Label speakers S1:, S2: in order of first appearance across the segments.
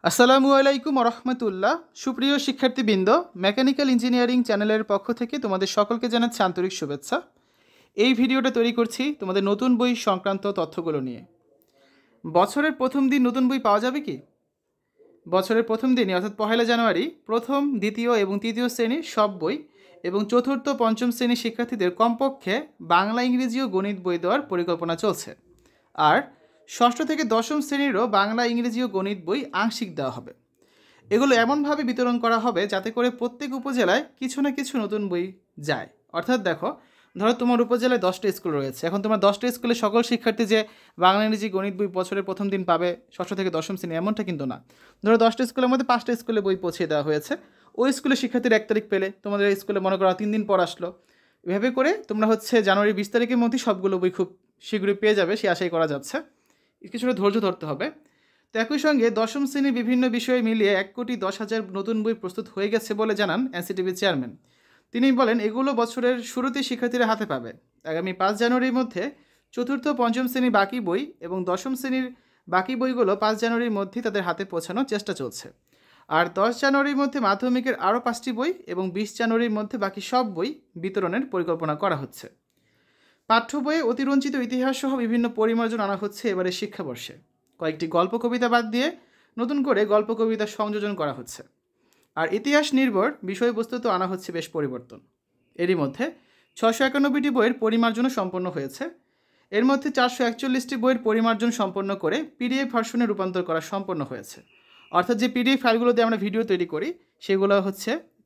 S1: আসসালামু আলাইকুম রহমতুল্লাহ। সুপ্রিয় শিক্ষার্থীবৃন্দ, মেকানিক্যাল ইঞ্জিনিয়ারিং চ্যানেলের পক্ষ থেকে তোমাদের সকলকে জানাচ্ছি আন্তরিক শুভেচ্ছা। এই ভিডিওটা তৈরি করছি তোমাদের নতুন বই সংক্রান্ত তথ্যগুলো নিয়ে। বছরের প্রথম দিন নতুন বই পাওয়া যাবে কি? বছরের প্রথম দিনই অর্থাৎ 1 জানুয়ারি প্রথম, দ্বিতীয় এবং তৃতীয় শ্রেণীর সব বই এবং চতুর্থ পঞ্চম শ্রেণীর শিক্ষার্থীদের কমপক্ষে বাংলা, ইংরেজি ও গণিত বই দেওয়ার পরিকল্পনা চলছে। আর ষষ্ঠ থেকে দশম শ্রেণীরও বাংলা, ইংরেজি ও গণিত বই আংশিক দেওয়া হবে। এগুলো এমনভাবে বিতরণ করা হবে যাতে করে প্রত্যেক উপজেলায় কিছু না কিছু নতুন বই যায়। অর্থাৎ দেখো, ধরো তোমার উপজেলায় 10টা স্কুল রয়েছে, এখন তোমার 10টা স্কুলে সকল শিক্ষার্থী যে বাংলা, ইংরেজি, গণিত বই বছরের প্রথম দিন পাবে ষষ্ঠ থেকে দশম শ্রেণী, এমনটা কিন্তু না। ধরো 10টা স্কুলের মধ্যে 5টা স্কুলে বই পৌঁছে দেওয়া হয়েছে, ওই স্কুলে শিক্ষার্থীর 1 তারিখ পেলে তোমাদের স্কুলে মনে করো 3 দিন পর আসলো। এভাবে করে তোমরা জানুয়ারি 20 তারিখের মধ্যে সবগুলো বই খুব শীঘ্রই পেয়ে যাবে, সে আশাই করা যাচ্ছে। কিছুটা ধৈর্য ধরতে হবে। তো একই সঙ্গে দশম শ্রেণীর বিভিন্ন বিষয় মিলিয়ে 1,10,00,000 নতুন বই প্রস্তুত হয়ে গেছে বলে জানান এনসিটিভি চেয়ারম্যান। তিনি বলেন, এগুলো বছরের শুরুতেই শিক্ষার্থীরা হাতে পাবে। আগামী 5 জানুয়ারির মধ্যে চতুর্থ পঞ্চম শ্রেণীর বাকি বই এবং দশম শ্রেণীর বাকি বইগুলো 5 জানুয়ারির মধ্যেই তাদের হাতে পৌঁছানোর চেষ্টা চলছে। আর 10 জানুয়ারির মধ্যে মাধ্যমিকের আরও 5টি বই এবং 20 জানুয়ারির মধ্যে বাকি সব বই বিতরণের পরিকল্পনা করা হচ্ছে। পাঠ্য বইয়ে অতিরঞ্চিত ইতিহাস সহ বিভিন্ন পরিমার্জন আনা হচ্ছে এবারের শিক্ষাবর্ষে। কয়েকটি গল্প কবিতা বাদ দিয়ে নতুন করে গল্প কবিতা সংযোজন করা হচ্ছে। আর ইতিহাস নির্ভর বিষয়বস্তুতে আনা হচ্ছে বেশ পরিবর্তন। এরই মধ্যে 691টি বইয়ের পরিমার্জনও সম্পন্ন হয়েছে। এর মধ্যে 441টি বইয়ের পরিমার্জন সম্পন্ন করে পিডিএফ ভার্সনে রূপান্তর করা সম্পন্ন হয়েছে। অর্থাৎ যে পিডিএফ ফাইলগুলো দিয়ে আমরা ভিডিও তৈরি করি সেগুলো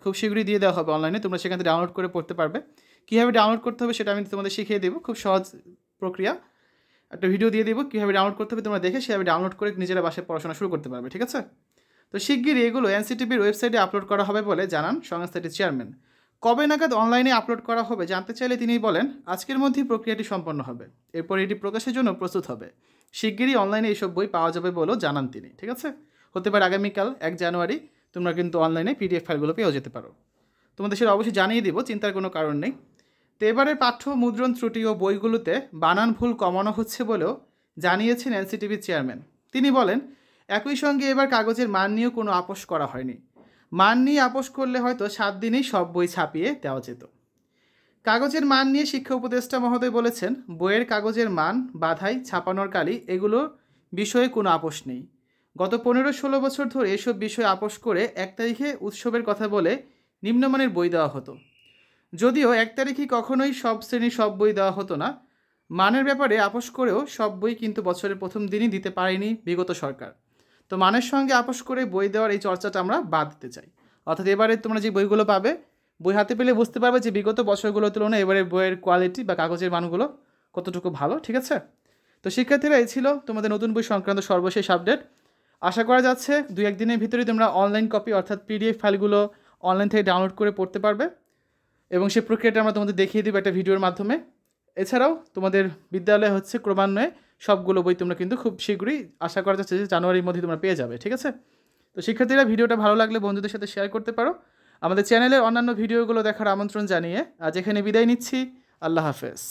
S1: খুব শীঘ্রই দিয়ে দেওয়া হবে অনলাইনে, তোমরা সেখান থেকে ডাউনলোড করে পড়তে পারবে। কীভাবে ডাউনলোড করতে হবে সেটা আমি তোমাদের শিখিয়ে দেবো, খুব সহজ প্রক্রিয়া। একটা ভিডিও দিয়ে দেবো কীভাবে ডাউনলোড করতে হবে, তোমরা দেখে সেভাবে ডাউনলোড করে নিজেরা বাসায় পড়াশোনা শুরু করতে পারবে, ঠিক আছে? তো শিগগিরই এগুলো এনসিটিভির ওয়েবসাইটে আপলোড করা হবে বলে জানান সংস্থাটির চেয়ারম্যান। কবে নাগাদ অনলাইনে আপলোড করা হবে জানতে চাইলে তিনি বলেন, আজকের মধ্যেই প্রক্রিয়াটি সম্পন্ন হবে, এরপর এটি প্রকাশের জন্য প্রস্তুত হবে। শিগগিরই অনলাইনে এইসব বই পাওয়া যাবে বলেও জানান তিনি, ঠিক আছে? হতে পারে আগামীকাল 1 জানুয়ারি তোমরা কিন্তু অনলাইনে পিডিএফ ফাইলগুলো পেয়েও যেতে পারো। তোমাদের সেটা অবশ্যই জানিয়ে দিব, চিন্তার কোনো কারণ নেই। তো এবারের পাঠ্য মুদ্রণ ত্রুটি ও বইগুলোতে বানান ভুল কমানো হচ্ছে বলেও জানিয়েছেন এনসিটিভির চেয়ারম্যান। তিনি বলেন, একই সঙ্গে এবার কাগজের মান নিয়েও কোনো আপোষ করা হয়নি। মান নিয়ে আপোষ করলে হয়তো 7 দিনেই সব বই ছাপিয়ে দেওয়া যেত। কাগজের মান নিয়ে শিক্ষা উপদেষ্টা মহোদয় বলেছেন, বইয়ের কাগজের মান, বাধাই, ছাপানোর কালি এগুলো বিষয়ে কোনো আপোষ নেই। গত 15-16 বছর ধরে এসব বিষয়ে আপোষ করে 1 তারিখে উৎসবের কথা বলে নিম্নমানের বই দেওয়া হতো। যদিও 1 তারিখেই কখনোই সব শ্রেণীর সব বই দেওয়া হতো না। মানের ব্যাপারে আপোষ করেও সব বই কিন্তু বছরের প্রথম দিনই দিতে পারেনি বিগত সরকার। তো মানের সঙ্গে আপোষ করে বই দেওয়ার এই চর্চাটা আমরা বাদ দিতে চাই। অর্থাৎ এবারে তোমরা যে বইগুলো পাবে, বই হাতে পেলে বুঝতে পারবে যে বিগত বছরগুলোর তুলনায় এবারে বইয়ের কোয়ালিটি বা কাগজের মানগুলো কতটুকু ভালো, ঠিক আছে? তো শিক্ষার্থীরা, এই ছিল তোমাদের নতুন বই সংক্রান্ত সর্বশেষ আপডেট। আশা করা যাচ্ছে 2-1 দিনের ভিতরেই তোমরা অনলাইন কপি অর্থাৎ পিডিএফ ফাইলগুলো অনলাইন থেকে ডাউনলোড করে পড়তে পারবে এবং সেই প্রক্রিয়াটা আমরা তোমাদের দেখিয়ে দেবো একটা ভিডিওর মাধ্যমে। এছাড়াও তোমাদের বিদ্যালয়ে ক্রমান্বয়ে সবগুলো বই তোমরা কিন্তু খুব শীঘ্রই, আশা করা যাচ্ছে যে জানুয়ারির মধ্যে তোমরা পেয়ে যাবে, ঠিক আছে? তো শিক্ষার্থীরা, ভিডিওটা ভালো লাগলে বন্ধুদের সাথে শেয়ার করতে পারো। আমাদের চ্যানেলের অন্যান্য ভিডিওগুলো দেখার আমন্ত্রণ জানিয়ে আজ এখানে বিদায় নিচ্ছি। আল্লাহ হাফেজ।